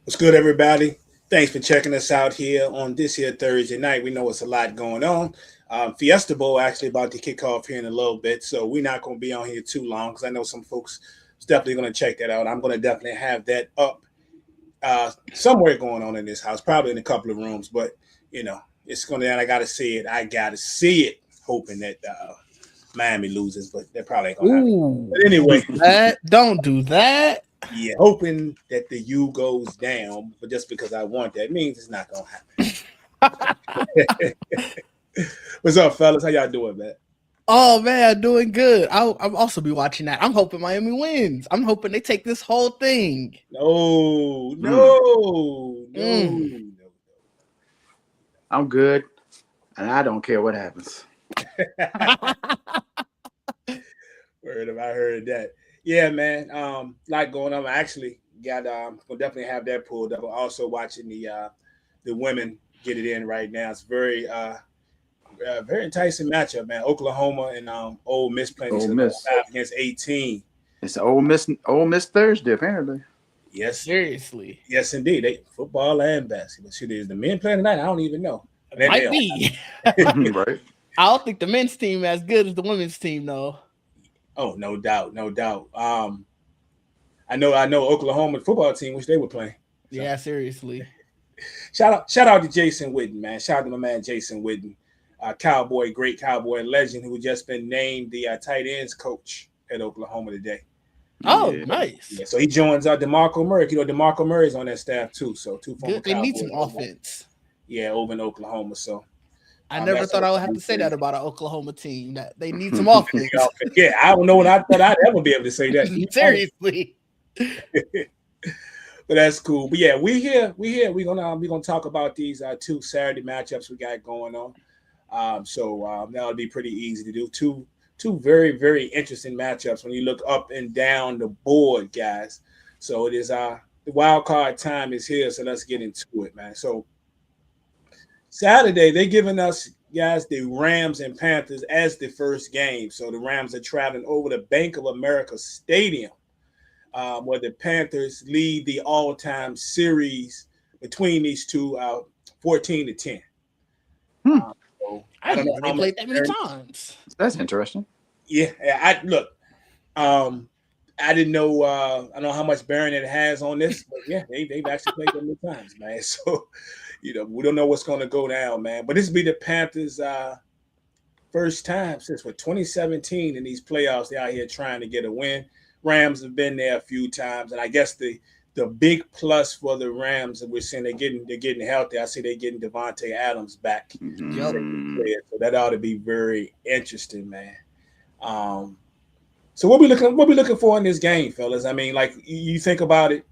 What's good, everybody? Thanks for checking us out here on this here Thursday night. We know it's a lot going on. Fiesta Bowl actually about to kick off here in a little bit, so we're not going to be on here too long because I know some folks is definitely going to check that out. I'm going to definitely have that up somewhere going on in this house, probably in a couple of rooms, but it's going to. I got to see it. I got to see it, hoping that Miami loses, but that probably ain't going to happen. Ooh, But anyway, don't do that. yeah, hoping that the U goes down, but just because I want that means it's not gonna happen. What's up, fellas? How y'all doing, man? Oh man, doing good. I'll also be watching that. I'm hoping Miami wins. I'm hoping they take this whole thing. No, Mm. no, no, Mm. no. I'm good, and I don't care what happens. Word if I heard that. Yeah, man. Lot going on. I actually got we'll definitely have that pulled up. I'm also watching the women get it in right now. It's very enticing matchup, man. Oklahoma and Ole Miss playing each Ole other Miss. 5 against 18. It's Ole Miss Thursday, apparently. Yes, Seriously, yes, indeed. They football and basketball. Shit, is the men playing tonight? I don't even know. might be. Right. I don't think the men's team as good as the women's team though. Oh, no doubt, no doubt. I know Oklahoma football team, which they were playing. So, Yeah, seriously. shout out to Jason Witten, man. Shout out to my man Jason Witten, great cowboy legend who just been named the tight ends coach at Oklahoma today. Oh, Yeah. nice. Yeah, so he joins DeMarco Murray. You know, DeMarco Murray's on that staff too. So two former Good. They need some Cowboys. offense. Yeah, over in Oklahoma. So I never that's thought I would have to say that about an Oklahoma team. That they need some offense. Yeah, I don't know what I thought I'd ever be able to say that. Seriously. But that's cool. But yeah, we here. We're gonna talk about these two Saturday matchups we got going on. So that'll be pretty easy to do. Two very very interesting matchups when you look up and down the board, guys. So it is the wild card time is here. So let's get into it, man. So Saturday they're giving us guys the Rams and Panthers as the first game. So the Rams are traveling over to Bank of America Stadium where the Panthers lead the all-time series between these two, 14-10. Hmm. So I don't didn't know they how played much that many times. That's interesting. Yeah, I look. I didn't know. I don't know how much bearing it has on this, but yeah, they've actually played that many times, man. So we don't know what's going to go down, man. But this will be the Panthers' first time since 2017 in these playoffs. They're out here trying to get a win. Rams have been there a few times, and I guess the big plus for the Rams that we're seeing they're getting healthy. I see they're getting Devontae Adams back. Mm. So that ought to be very interesting, man. So what we looking for in this game, fellas? I mean, like you think about it,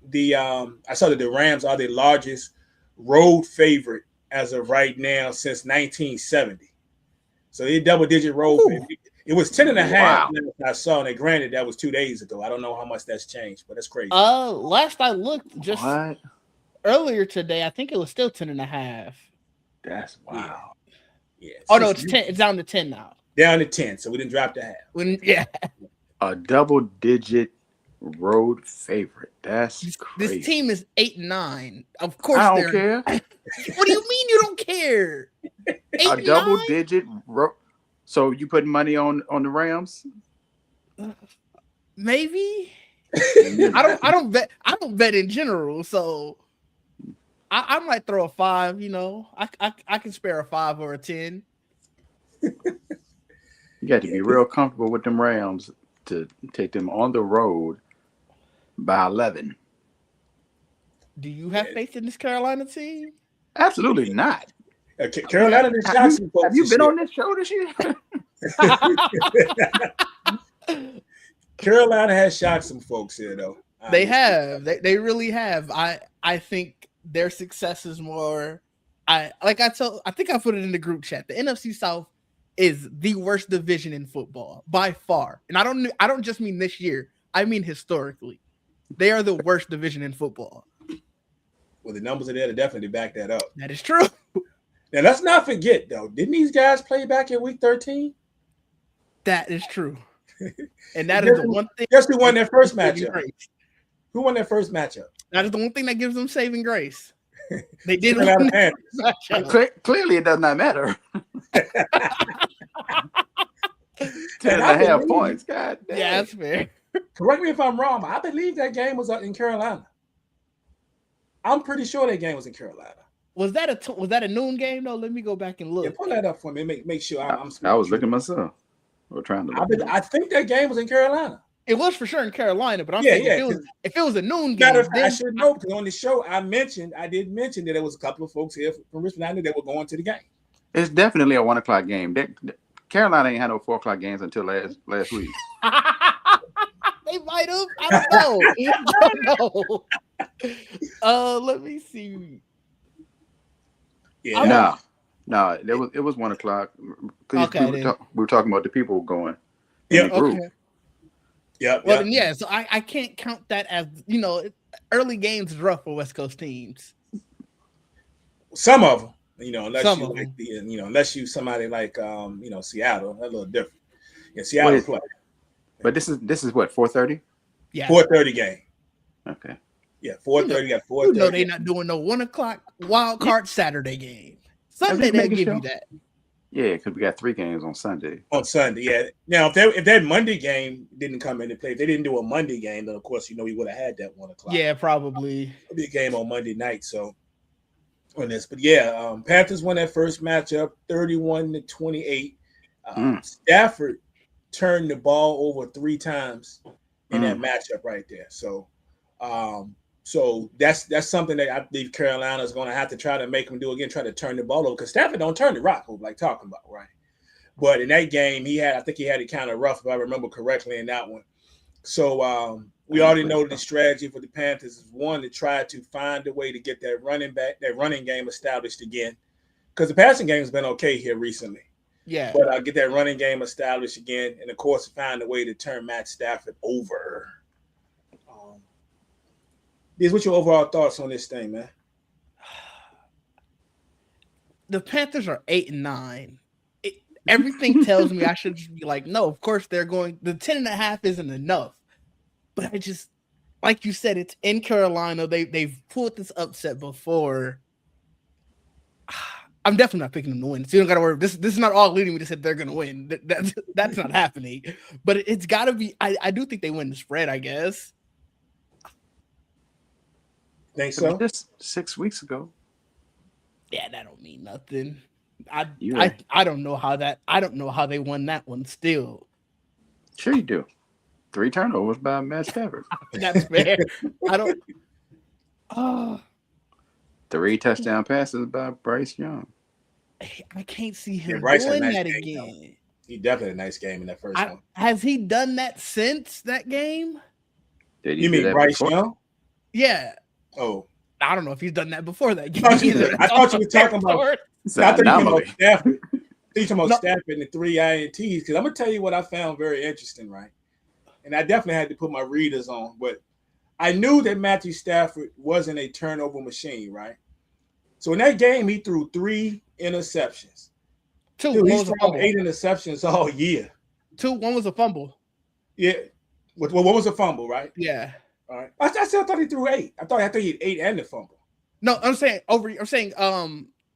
I saw that the Rams are the largest road favorite as of right now since 1970. So they're double-digit road favorite. It was 10 and a half. Wow. I saw, and granted, that was 2 days ago. I don't know how much that's changed, but that's crazy. Last I looked, just What? earlier today, I think it was still 10.5. That's wow. Yeah. Oh no, it's 10. It's down to 10 now. Down to 10, so we didn't drop the half. Yeah. A double-digit road favorite. That's crazy. This team is 8-9. Of course, I don't care. What do you mean you don't care? 8-9? A double-digit road. So you putting money on the Rams? Maybe. I don't bet. I don't bet in general. So I might throw a 5. I can spare a 5 or a 10. You got to be real comfortable with them Rams to take them on the road by 11. Do you have faith in this Carolina team? Absolutely not. Carolina did shock some folks. Have you been on this show this year? Carolina has shocked some folks here, though. They have. They really have. I think their success is more. I think I put it in the group chat. The NFC South is the worst division in football by far, and I don't just mean this year. I mean historically, they are the worst division in football. Well, the numbers are there to definitely back that up. That is true. Now let's not forget, though. Didn't these guys play back in week 13? That is true, and that is the one thing. Guess who won their first matchup? Who won their first matchup? That is the one thing that gives them saving grace. They did Carolina win Panthers. the matchup. Clearly, it does not matter. 10 and And a I half believe- points. God damn. Yeah, that's fair. Correct me if I'm wrong, but I believe that game was in Carolina. I'm pretty sure that game was in Carolina. Was that a noon game though? Let me go back and Yeah, look. pull that up for me. Make sure I'm. I was looking myself. We're trying to. I think that game was in Carolina. It was for sure in Carolina, but I'm Yeah, saying yeah, if it was a noon game, Matter of fact, I then should know because on the show I did mention that there was a couple of folks here from Richmond. I knew they were going to the game. It's definitely a 1 o'clock game. Carolina ain't had no 4 o'clock games until last week. they might have. I don't know. I don't know. Let me see. Yeah, No, it was 1 o'clock. Okay, we were talking about the people going in Yeah, the group. Okay. Yep. Well, then, yeah. So I can't count that as early games is rough for West Coast teams. Some of them, unless Some you of like them. unless you somebody like Seattle, that's a little different. Yeah, Seattle play But this is what 4:30. Yeah. 4:30 game. Okay. Yeah, 4:30. Got 4:30. You know they're not doing no 1 o'clock wild card Saturday game. Sunday they'll give you that. Yeah, because we got 3 games on Sunday. On Sunday, yeah. Now, if that Monday game didn't come into play, if they didn't do a Monday game, then of course we would have had that 1 o'clock. Yeah, probably. It'll be a game on Monday night. So on this, but yeah, Panthers won that first matchup, 31-28. Stafford turned the ball over 3 times in that matchup right there. So, so that's something that I believe Carolina is going to have to try to make them do again, try to turn the ball over because Stafford don't turn the rock over like talking about, right? But in that game, I think he had it kind of rough if I remember correctly in that one. So we already know the strategy for the Panthers is one to try to find a way to get that running game established again because the passing game has been okay here recently. Yeah, but get that running game established again, and of course find a way to turn Matt Stafford over. What's your overall thoughts on this thing, man? The Panthers are 8-9. Everything tells me I should just be like, no, of course they're going. The 10.5 isn't enough. But I just, like you said, it's in Carolina. They've pulled this upset before. I'm definitely not picking them to win. So you don't got to worry. This is not all leading me to say they're going to win. That's not happening. But it's got to be. I do think they win the spread, I guess. Think so? Just 6 weeks ago. Yeah, that don't mean nothing. I don't know how they won that one still. Sure you do. 3 turnovers by Matt Stafford. That's fair. I don't. 3 touchdown passes by Bryce Young. I can't see him Bryce doing had a that nice game, again. He definitely had a nice game in that first one. Has he done that since that game? Did he You do mean that Bryce before? Young? Yeah. Oh, I don't know if he's done that before that game. I thought you were talking about. It's I an thought you were talking anomaly. about Stafford. You talking about No. Stafford and the 3 INTs because I'm gonna tell you what I found very interesting, right? And I definitely had to put my readers on, but I knew that Matthew Stafford wasn't a turnover machine, right? So in that game, he threw 3 interceptions. 2. Dude, One he's was a thrown fumble. 8 interceptions all year. 2. One was a fumble. Yeah. What was a fumble, right? Yeah. All right. I still thought he threw 8. I thought he had 8 and the fumble. No, I'm saying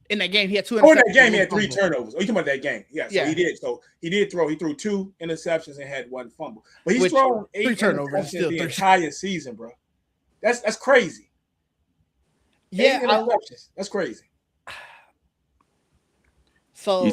in that game he had 2 interceptions. Oh, in that game he and had 3 one fumble. turnovers. Oh, you talking about that game? Yeah. So Yeah. he did. So he did throw. He threw 2 interceptions and had 1 fumble. But he's Which, thrown 3 8 turnovers, interceptions still the 3. entire season, bro. That's crazy. Yeah. 8 interceptions. That's crazy. So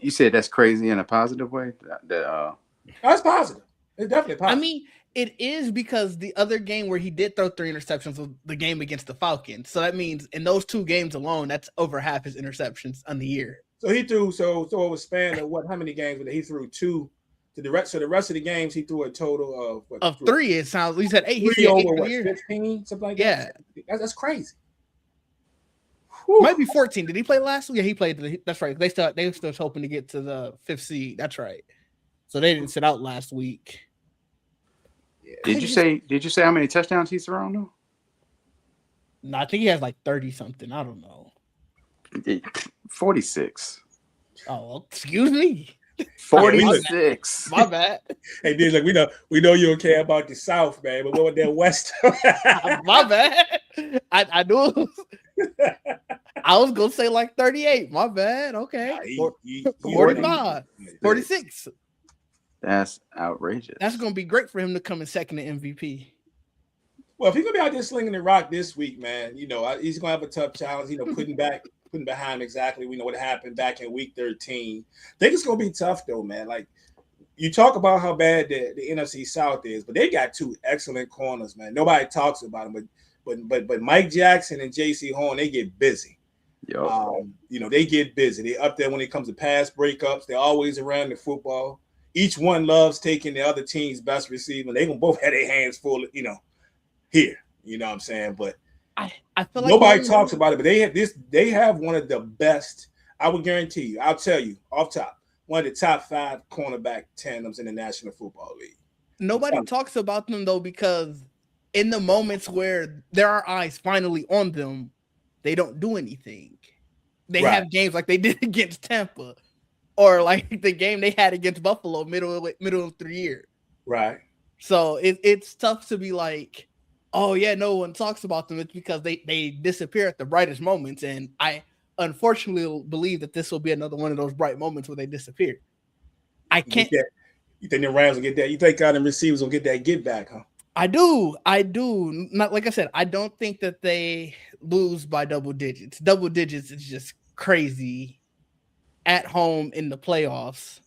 You said that's crazy in a positive way? That's positive. It's definitely positive. I mean, it is because the other game where he did throw 3 interceptions was the game against the Falcons. So that means in those 2 games alone, that's over half his interceptions on the year. so he threw. So it was span of what? How many games? He threw 2 to the rest. So the rest of the games he threw a total of what? Of 3, it sounds. He said 8. He 3 said 8 over for the what? year. 15, something like Yeah. that. That's crazy. Might be 14. Did he play last week? Yeah, he played. That's right. They were still hoping to get to the 5th seed. That's right. So they didn't sit out last week. Yeah. Did you say how many touchdowns he's thrown though? No, I think he has like 30 something. I don't know. 46. Oh, excuse me. 46. My bad. Hey, dude, like we know you don't care about the South, man, but what that West? My bad. I knew it was, I was gonna say like 38. My bad. Okay. He 45, 46. That's outrageous. That's gonna be great for him to come in second to MVP. Well, if he's gonna be out there slinging the rock this week, man, he's gonna have a tough challenge. Putting behind exactly. We know what happened back in week 13. I think it's gonna be tough though, man. Like you talk about how bad the NFC South is, but they got two excellent corners, man. Nobody talks about them, but Mike Jackson and J.C. Horn, they get busy. Yep. They get busy. They up there when it comes to pass breakups. They're always around the football. Each one loves taking the other team's best receiver. They gonna both have their hands full, here. You know what I'm saying? But I feel like nobody talks about it. But they have one of the best. I would guarantee you. I'll tell you off top, one of the top 5 cornerback tandems in the National Football League. Nobody talks about them though, because in the moments where there are eyes finally on them, they don't do anything. They have games like they did against Tampa, or like the game they had against Buffalo middle of the year. Right. So it's tough to be like, oh yeah, no one talks about them. It's because they disappear at the brightest moments, and I unfortunately believe that this will be another one of those bright moments where they disappear. I can't. You think the Rams will get that? You think the receivers will get that get back, huh? I do. Not like I said, I don't think that they lose by double digits. Double digits is just crazy at home in the playoffs.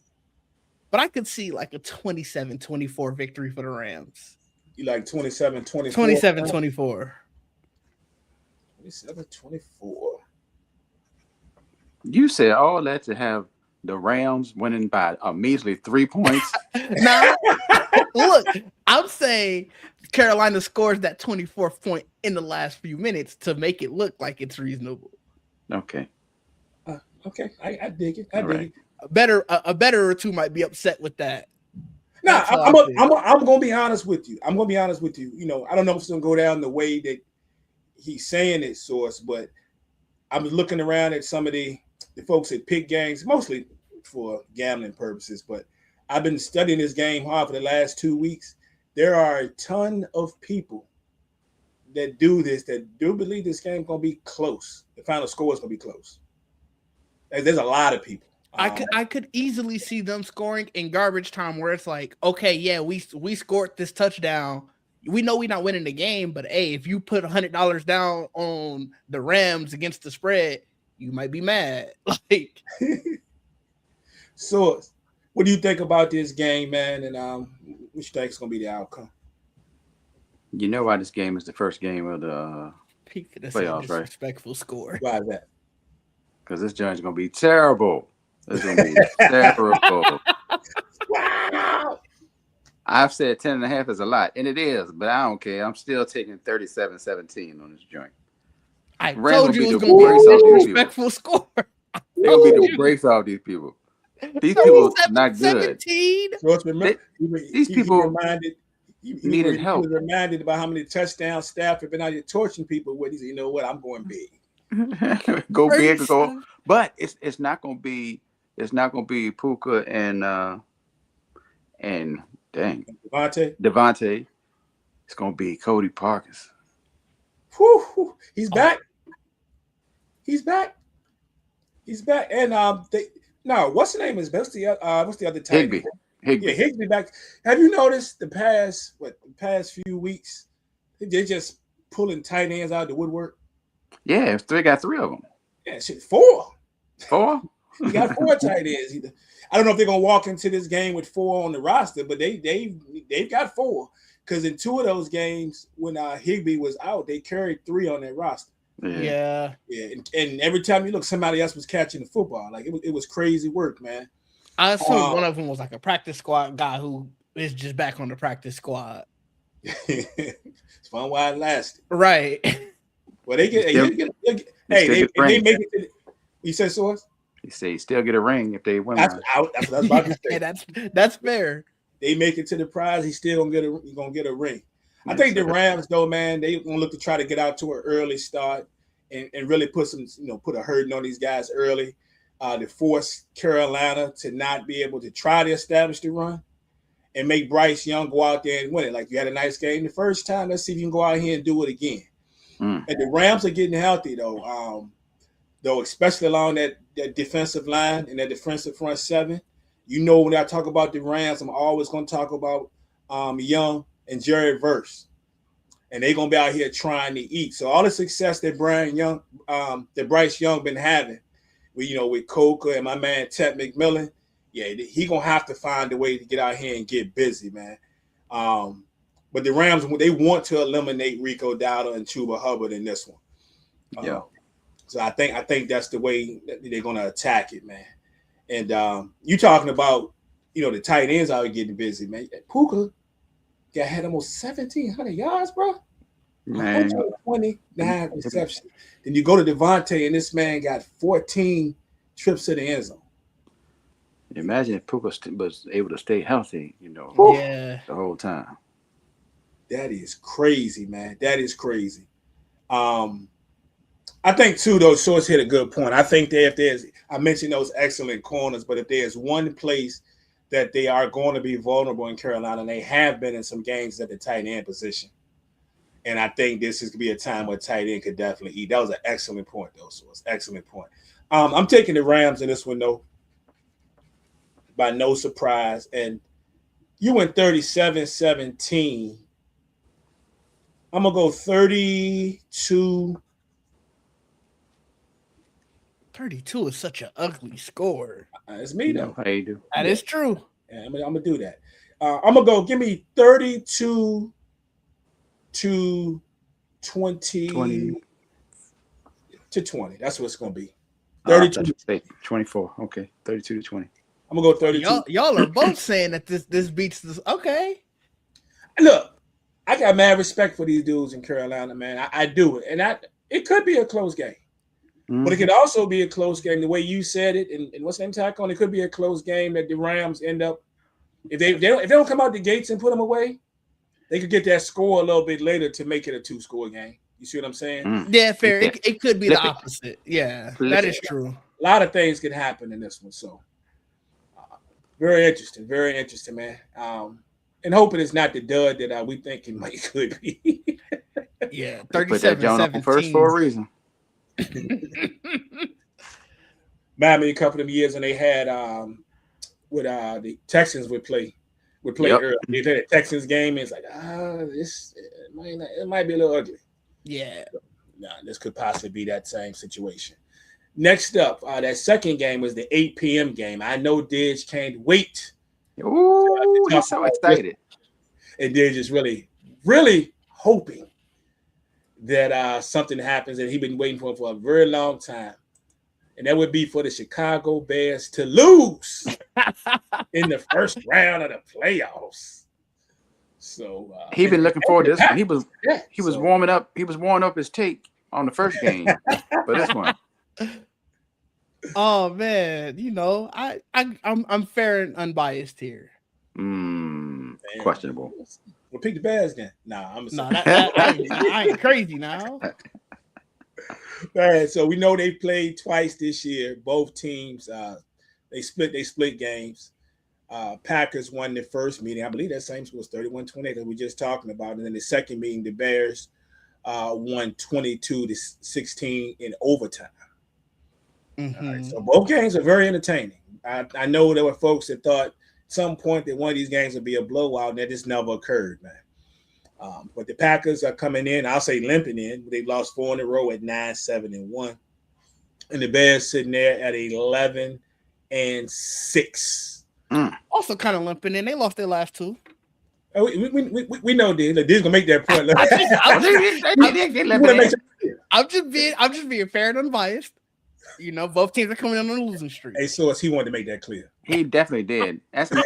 But I could see like a 27-24 victory for the Rams. You like 27-24? 27-24. 27-24. You said all that to have the Rams winning by a measly 3 points. Now, look, I'm saying Carolina scores that 24th point in the last few minutes to make it look like it's reasonable. Okay. Okay, I dig it. I dig it. A better or two might be upset with that. Nah, I'm gonna be honest with you. I don't know if it's gonna go down the way that he's saying it, Source, but I'm looking around at some of the folks that pick games, mostly for gambling purposes, but I've been studying this game hard for the last 2 weeks. There are a ton of people that do this, that do believe this game gonna be close. The final score is gonna be close. There's a lot of people. I could easily see them scoring in garbage time where it's like, okay, yeah, we scored this touchdown. We know we're not winning the game, but hey, if you put $100 down on the Rams against the spread, you might be mad. Like, so what do you think about this game, man? And what you think is gonna be the outcome? You know why this game is the first game of the playoffs, right? Disrespectful score. Why is that? Because this joint's gonna be terrible. It's gonna be terrible. Wow. I've said 10.5 is a lot, and it is, but I don't care. I'm still taking 37-17 on this joint. I told you it was gonna be a disrespectful score. They're gonna be the brakes off these people. These people are not good. 17. These people needed help. He was reminded about how many touchdown staff have been out here torching people with. He said, "You know what? I'm going big." Go big, go. But it's not gonna be Puka and Devontae. It's gonna be Cody Parkins. Whew, he's back. And what's the name? What's the other type? Higbee. Yeah, Higbee back. Have you noticed the past few weeks they're just pulling tight ends out of the woodwork? Yeah, they got 3 of them. Yeah, shit, 4. 4? You got 4 tight ends. I don't know if they're gonna walk into this game with 4 on the roster, but they've got 4. Because in 2 of those games, when Higbee was out, they carried 3 on their roster. Yeah. And every time you look, somebody else was catching the football. Like it was crazy work, man. I assume one of them was like a practice squad guy who is just back on the practice squad. It's fun while it lasted. Right. Well, they make it to you said Source? He said you still get a ring if they win. That's what I was about to say. That's fair. They make it to the prize, he's still gonna get a ring. I think the Rams, though, man, they gonna look to try to get out to an early start and really put a hurting on these guys early, to force Carolina to not be able to try to establish the run and make Bryce Young go out there and win it. Like, you had a nice game the first time. Let's see if you can go out here and do it again. Mm. And the Rams are getting healthy though. Though especially along that defensive line and that defensive front seven. You know, when I talk about the Rams, I'm always going to talk about Young and Jerry Verse, and they're going to be out here trying to eat. So all the success that Bryce Young been having, with Coca and my man Ted McMillan, yeah, he going to have to find a way to get out here and get busy, man. But the Rams, they want to eliminate Rico Dowdle and Chuba Hubbard in this one. Yeah. So I think that's the way that they're going to attack it, man. And you talking about, the tight ends out getting busy, man. Puka had almost 1,700 yards, bro. Man. 129 receptions. Then you go to Devontae, and this man got 14 trips to the end zone. Imagine if Puka was able to stay healthy, Yeah, the whole time. That is crazy, man. That is crazy. I think too, though, Shorts hit a good point. I think that I mentioned those excellent corners, but if there's one place that they are going to be vulnerable in Carolina, and they have been in some games at the tight end position. And I think this is going to be a time where tight end could definitely eat. That was an excellent point, though, Shorts. Excellent point. I'm taking the Rams in this one, though, by no surprise. And you went 37-17. I'm going to go 32. 32 is such an ugly score. It's me, though. How you do? That is true. Yeah, I'm going to do that. I'm going to go give me 32 to 20 to 20. That's what it's going to be. 32 to 24. Okay, 32 to 20. I'm going to go 32. Y'all are both saying that this beats this. Okay. Look, I got mad respect for these dudes in Carolina, man. I do it. And it could be a close game. Mm-hmm. But it could also be a close game. The way you said it, and what's the name tack on? It could be a close game that the Rams end up. If they don't come out the gates and put them away, they could get that score a little bit later to make it a 2-score game. You see what I'm saying? Mm. Yeah, fair. Yeah. It could be the opposite. Yeah, that is true. A lot of things could happen in this one. So very interesting, man. And hoping it's not the dud that we think it might could be. Yeah, put that John on first for a reason. Miami a couple of years, and they had the Texans would play early. They played a Texans game, and it's like it might be a little ugly. Yeah, this could possibly be that same situation. Next up, that second game was the 8 p.m. game. I know Didge can't wait. Ooh, he's so excited. And Didge is really, really hoping that something happens that he's been waiting for a very long time. And that would be for the Chicago Bears to lose in the first round of the playoffs. So he's been looking forward to this one. He was warming up. He was warming up his take on the first game for this one. Oh man, I'm fair and unbiased here. Questionable. We'll pick the Bears then. Nah, I'm I ain't crazy now. All right, so we know they played twice this year. Both teams, they split games. Packers won the first meeting. I believe that same score was 31-28 that we were just talking about. And then the second meeting, the Bears won 22-16 in overtime. Mm-hmm. All right, so both games are very entertaining. I know there were folks that thought at some point that one of these games would be a blowout, and that just never occurred, man. But the Packers are coming in, I'll say limping in. They've lost 4 in a row at 9-7-1. And the Bears sitting there at 11-6. Also kind of limping in. They lost their last 2. We know this. Like, this is gonna make that point. I'm just being fair and unbiased. Both teams are coming in on a losing streak. Hey, Source, he wanted to make that clear. He definitely did. Ask him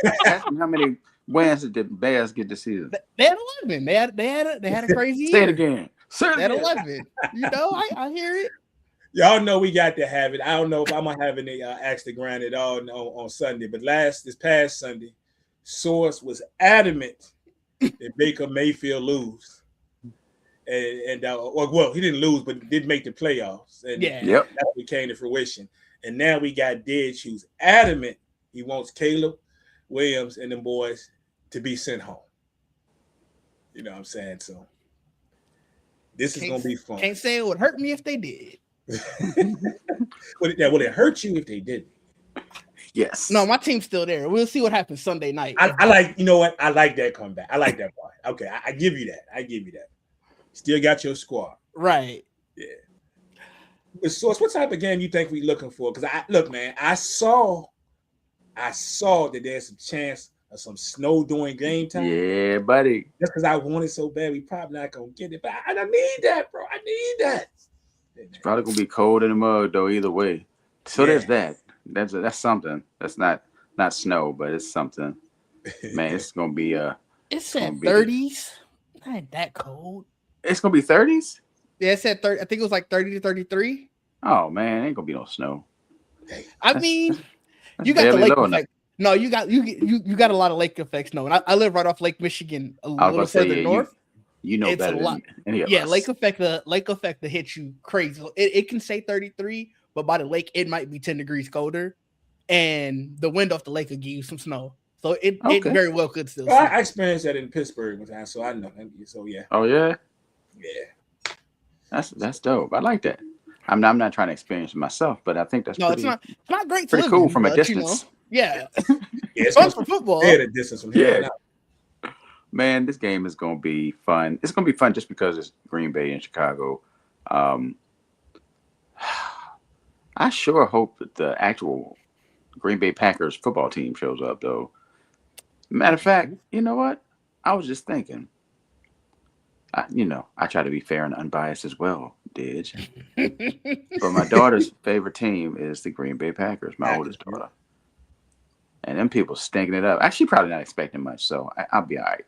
how many wins did the Bears get this season? They had 11. They had a crazy year. Say it again. They had 11. I hear it. Y'all know we got to have it. I don't know if I'm gonna have any axe to grind it all on Sunday, but this past Sunday, Source was adamant that Baker Mayfield lose. And he didn't lose, but did make the playoffs. And yep. That came to fruition. And now we got Didge, who's adamant he wants Caleb Williams and them boys to be sent home. You know what I'm saying? So This is gonna be fun. Can't say it would hurt me if they did. Would it hurt you if they didn't? Yes. No, my team's still there. We'll see what happens Sunday night. I like, you know what? I like that comeback. I like that part. Okay, I give you that. Still got your squad. Right. Yeah. So, what type of game you think we looking for? Because I saw that there's some chance of some snow during game time. Yeah, buddy. Just because I want it so bad, we probably not gonna get it. But I need that, bro. I need that. It's probably gonna be cold in the mud though, either way. So there's that. That's something. That's not snow, but it's something. Man, it's gonna be It said 30s. Not that cold. It's gonna be 30s. Yeah, it said 30. I think it was like 30 to 33. Oh man, ain't gonna be no snow. I mean, you got the lake effect. No, you got a lot of lake effects. No, and I live right off Lake Michigan, a little further north. You know better than any of us. Yeah, lake effect to hit you crazy. It can say 33, but by the lake it might be 10 degrees colder, and the wind off the lake will give you some snow. So it very well could still. Well, I experienced that in Pittsburgh one time, so I know. So yeah. Oh yeah. Yeah. That's dope. I like that. I'm not trying to experience it myself, but I think that's it's not great. Pretty cool from a distance. Yeah. It's fun for football. Yeah, the distance from here. Yeah. Man, this game is going to be fun. It's going to be fun just because it's Green Bay and Chicago. I sure hope that the actual Green Bay Packers football team shows up, though. Matter of fact, you know what? I was just thinking. I try to be fair and unbiased as well, Didge. But my daughter's favorite team is the Green Bay Packers, my oldest daughter. And them people stinking it up. Actually, probably not expecting much, so I'll be all right.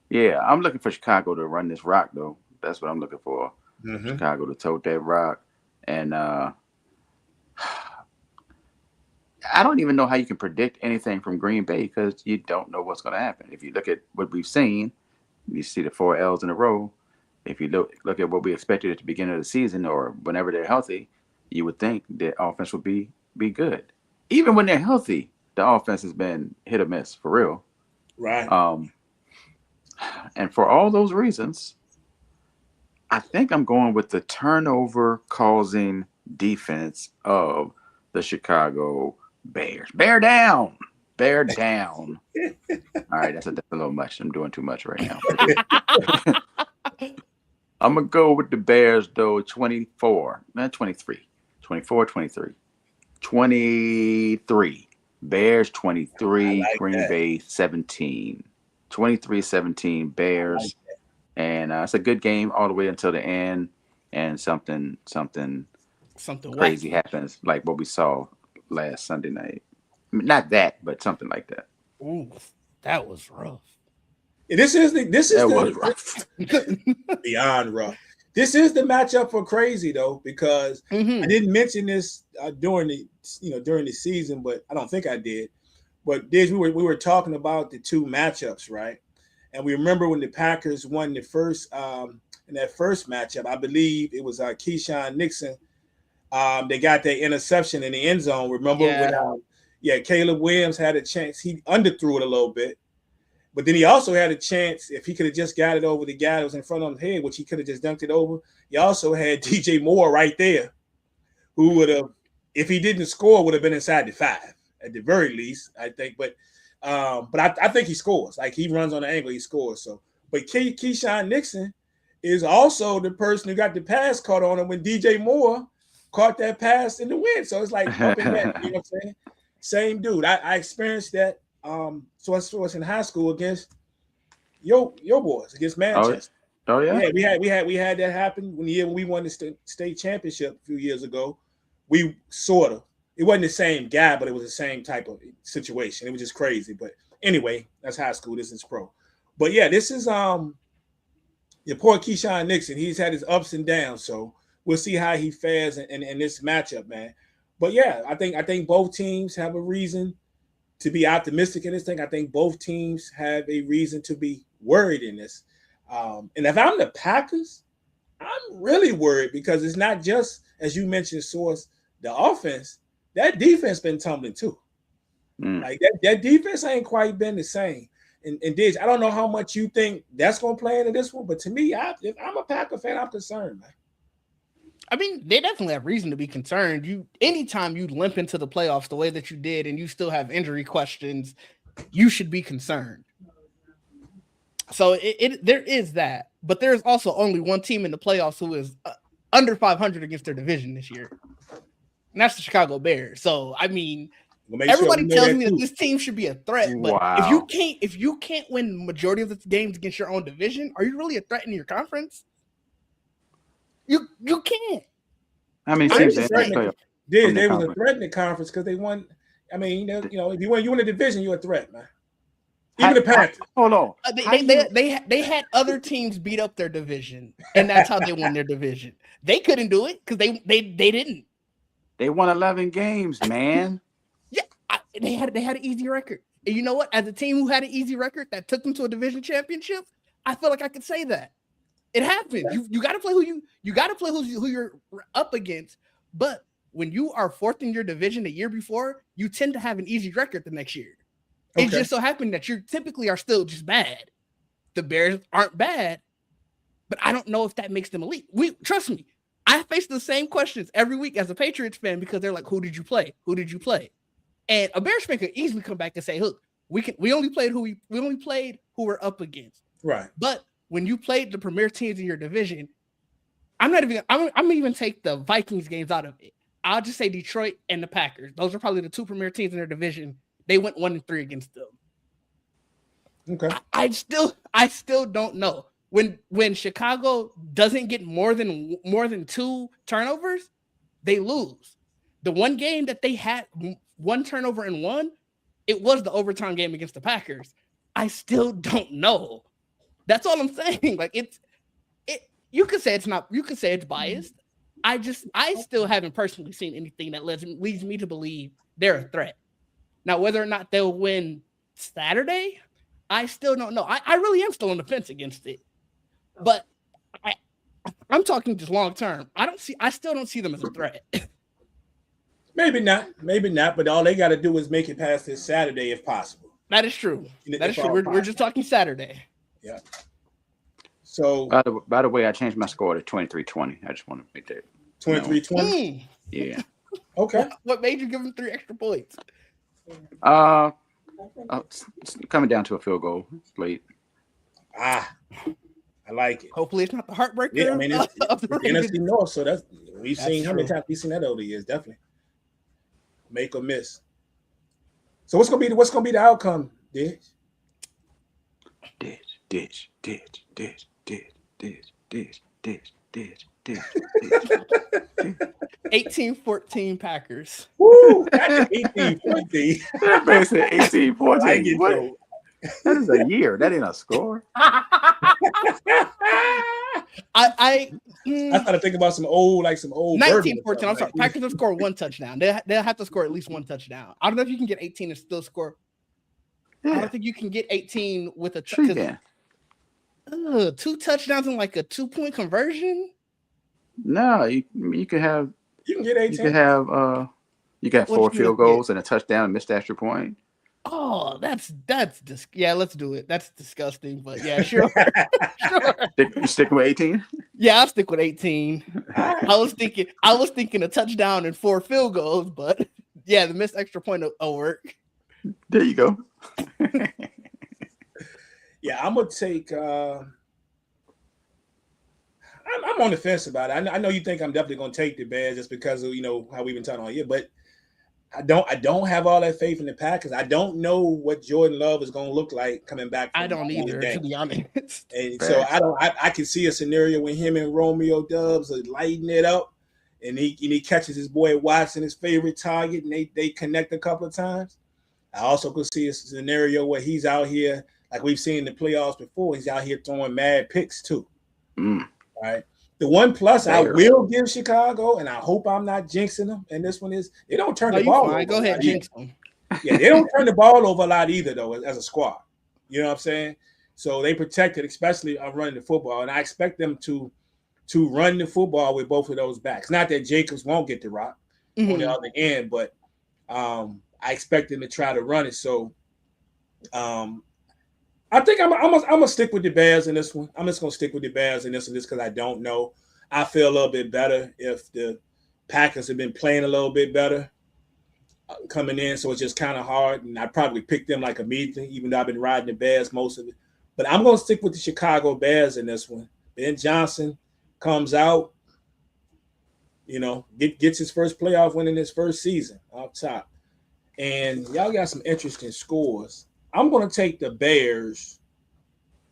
Yeah, I'm looking for Chicago to run this rock, though. That's what I'm looking for. Mm-hmm. Chicago to tote that rock. And I don't even know how you can predict anything from Green Bay because you don't know what's going to happen. If you look at what we've seen, you see the 4 L's in a row. If you look at what we expected at the beginning of the season or whenever they're healthy, you would think the offense would be good. Even when they're healthy, the offense has been hit or miss for real. Right. And for all those reasons, I think I'm going with the turnover causing defense of the Chicago Bears. Bear down. Bear down. All right, that's a little much. I'm doing too much right now. I'm going to go with the Bears, though, 24. Not 23. 24, 23. 23. Bears 23, like Green Bay 17. 23-17 Bears. Like and it's a good game all the way until the end. And something crazy happens, like what we saw last Sunday night. I mean, not that, but something like that. Ooh, that was rough. Was rough. Beyond rough. This is the matchup for crazy though, because I didn't mention this during the season, but I don't think I did. But we were talking about the two matchups, right? And we remember when the Packers won the first in that first matchup, I believe it was Keyshawn Nixon. They got their interception in the end zone. Remember when Caleb Williams had a chance. He underthrew it a little bit. But then he also had a chance, if he could have just got it over the guy that was in front of his head, which he could have just dunked it over. He also had DJ Moore right there, who would have, if he didn't score, would have been inside the 5 at the very least, I think. But I think he scores. Like, he runs on the angle, he scores. So, but Keyshawn Nixon is also the person who got the pass caught on him when DJ Moore caught that pass in the wind. So it's like bumping that, you know what I'm saying? Same dude. I experienced that. So I was in high school against your boys, against Manchester. Oh yeah. Yeah, we had that happen when we won the state championship a few years ago. We sort of, it wasn't the same guy, but it was the same type of situation. It was just crazy. But anyway, that's high school. This is pro. But yeah, this is your poor Keyshawn Nixon. He's had his ups and downs. So we'll see how he fares in this matchup, man. But yeah, I think both teams have a reason to be optimistic in this thing. I think both teams have a reason to be worried in this. And if I'm the Packers, I'm really worried because it's not just, as you mentioned, Source, the offense. That defense been tumbling too. Like that defense ain't quite been the same. And Diggs, I don't know how much you think that's going to play into this one, but to me, if I'm a Packer fan, I'm concerned, man. I mean, they definitely have reason to be concerned. Anytime you limp into the playoffs the way that you did, and you still have injury questions, you should be concerned. So there is that, but there's also only one team in the playoffs who is under 500 against their division this year, and that's the Chicago Bears. So I mean, everybody tells me that this team should be a threat, but if you can't win the majority of the games against your own division, are you really a threat in your conference? You can't. How many teams in the playoffs? They was a threat in the conference because they won. I mean, if you win a division, you're a threat, man. Even the Panthers. Hold on. They had other teams beat up their division, and that's how they won their division. They couldn't do it because they didn't. They won 11 games, man. Yeah, they had an easy record. And you know what? As a team who had an easy record that took them to a division championship, I feel like I could say that. It happens. You got to play who you're up against. But when you are fourth in your division the year before, you tend to have an easy record the next year. It just so happened that you typically are still just bad. The Bears aren't bad, but I don't know if that makes them elite. Trust me, I face the same questions every week as a Patriots fan because they're like, "Who did you play? Who did you play?" And a Bears fan could easily come back and say, "Look, we only played who we're up against." Right. But when you played the premier teams in your division, I'm gonna even take the Vikings games out of it. I'll just say Detroit and the Packers. Those are probably the two premier teams in their division. They went 1-3 against them. Okay. I still don't know. When Chicago doesn't get more than 2 turnovers, they lose. The one game that they had 1 turnover and won, it was the overtime game against the Packers. I still don't know. That's all I'm saying. Like you could say it's biased. I still haven't personally seen anything that leads me to believe they're a threat. Now, whether or not they'll win Saturday, I still don't know. I really am still on the fence against it. But I'm talking just long term. I still don't see them as a threat. Maybe not. But all they got to do is make it past this Saturday if possible. That is true. We're just talking Saturday. Yeah. So by the way, I changed my score to 23-20. I just want to make that 23-20. Yeah. Okay. What made you give them 3 extra points? It's coming down to a field goal. It's late. I like it. Hopefully, it's not the heartbreaker. Yeah, I mean, it's the NFC North, so we've seen how many times we've seen that over the years. Definitely make or miss. So what's gonna be the outcome, Ditch? Ditch. 18-14 Packers. Woo! That's 18-14. That man said 18-14. Like it, what? That is a year. That ain't a score. I started thinking about some old 19-14. I'm sorry. Packers will score 1 touchdown. They'll have to score at least 1 touchdown. I don't know if you can get 18 and still score. Yeah. I don't think you can get 18 with a touchdown. 2 touchdowns and like a 2-point conversion. No, you can have. You can get 18. You can have 4 field goals and a touchdown and missed extra point. Oh, that's yeah. Let's do it. That's disgusting, but yeah, sure. Sure. You sticking with 18? Yeah, I'll stick with 18. I was thinking a touchdown and 4 field goals, but yeah, the missed extra point will work. There you go. Yeah, I'm gonna take. I'm on the fence about it. I know you think I'm definitely gonna take the Bears just because of how we've been talking all year, but I don't have all that faith in the Packers. I don't know what Jordan Love is gonna look like coming back. I don't either, to be honest. And so I can see a scenario when him and Romeo Dubs are lighting it up, and he catches his boy Watson, his favorite target, and they connect a couple of times. I also could see a scenario where he's out here, like we've seen in the playoffs before, he's out here throwing mad picks too. All right. The one plus I will give Chicago, and I hope I'm not jinxing them, and this one is they don't turn the ball over. Go ahead, jinx them. Yeah, they don't turn the ball over a lot either, though, as a squad. You know what I'm saying? So they protect it, especially on running the football, and I expect them to run the football with both of those backs. Not that Jacobs won't get the rock on the other end, but I expect them to try to run it. So I think I'm gonna stick with the Bears in this one. I'm just gonna stick with the Bears in this one just because I don't know. I feel a little bit better if the Packers have been playing a little bit better coming in, so it's just kind of hard. And I probably picked them like immediately, even though I've been riding the Bears most of it. But I'm gonna stick with the Chicago Bears in this one. Ben Johnson comes out, gets his first playoff win in his first season off top. And y'all got some interesting scores. I'm going to take the Bears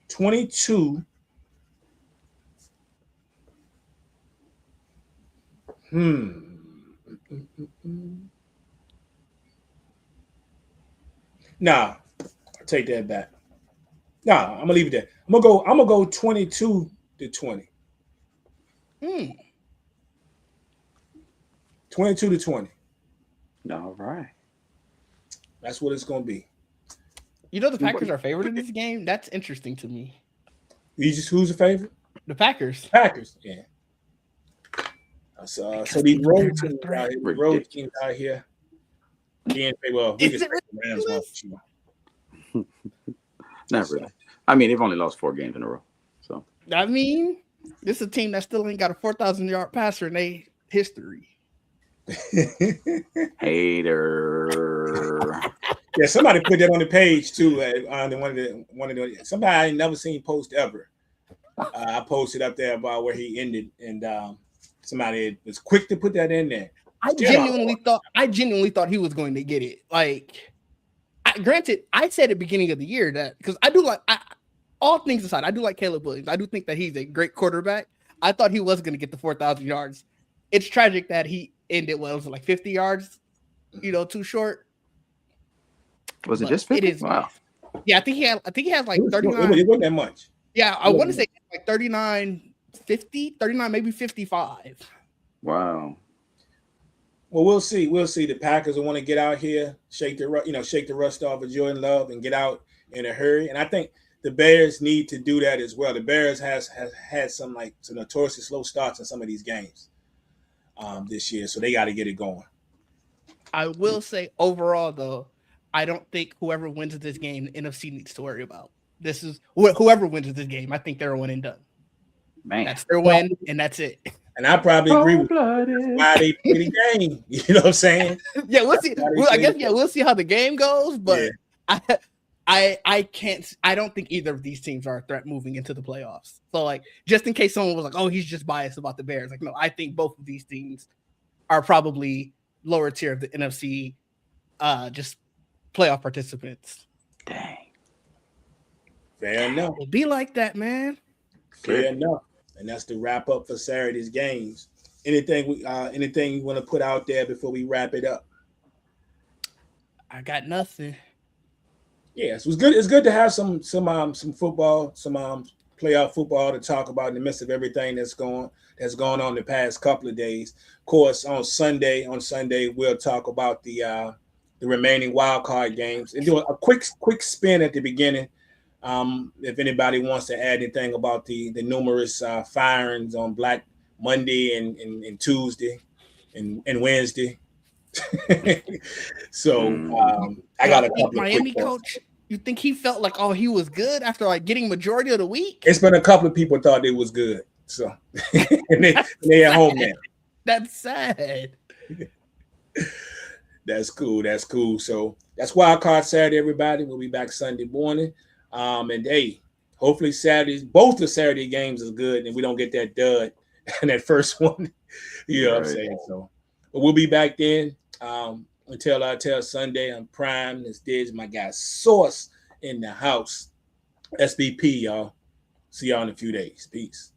22. Nah, I'll take that back. Nah, I'm gonna leave it there. I'm gonna go 22-20. 22-20. All right. That's what it's gonna be. The Packers are favored in this game. That's interesting to me. Who's the favorite? The Packers. Packers, yeah. So these road teams out here. Well, we just Rams off. Not really. I mean, they've only lost 4 games in a row. So I mean, this is a team that still ain't got a 4,000-yard passer in their history. Hater. Yeah, somebody put that on the page too. On one of the somebody I ain't never seen post ever. I posted up there about where he ended, and somebody was quick to put that in there. I genuinely thought he was going to get it. Like, granted, I said at the beginning of the year that because I do like all things aside, I do like Caleb Williams. I do think that he's a great quarterback. I thought he was going to get the 4,000 yards. It's tragic that he ended like 50 yards, too short. Was it just 50? It is. Wow. Yeah, I think he had like 39. It wasn't that much. Yeah, I want to say like 39, 50, 39, maybe 55. Wow. Well, we'll see. We'll see. The Packers will want to get out here, shake the rust off of Jordan Love, and get out in a hurry. And I think the Bears need to do that as well. The Bears has had some notoriously slow starts in some of these games this year, so they got to get it going. I will say overall, though, I don't think whoever wins this game, the NFC needs to worry about. This is whoever wins this game. I think they're a win and done. Man, that's their win, and that's it. And I probably agree with why they play the game. You know what I'm saying? Yeah, we'll see. We'll see how the game goes. But yeah. I can't. I don't think either of these teams are a threat moving into the playoffs. So, just in case someone was like, "Oh, he's just biased about the Bears," no, I think both of these teams are probably lower tier of the NFC, just playoff participants. Dang. Fair enough. It'll be like that, man. Fair enough. And that's the wrap up for Saturday's games. Anything you want to put out there before we wrap it up? I got nothing. Yes, it was good. It's good to have some football, some playoff football to talk about in the midst of everything that's going on the past couple of days. Of course, on Sunday we'll talk about the remaining wild card games and do a quick spin at the beginning. If anybody wants to add anything about the numerous firings on Black Monday and Tuesday and Wednesday. So I got a couple Miami coach. You think he felt like he was good after getting majority of the week? It's been a couple of people thought it was good. So and they at home now. That's sad. That's cool. So that's Wild Card Saturday, everybody. We'll be back Sunday morning. And hey, hopefully both the Saturday games is good and we don't get that dud in that first one. You know what I'm saying? So but we'll be back then. Until Sunday. I'm Prime. This is my guy Sauce in the house. SBP, y'all. See y'all in a few days. Peace.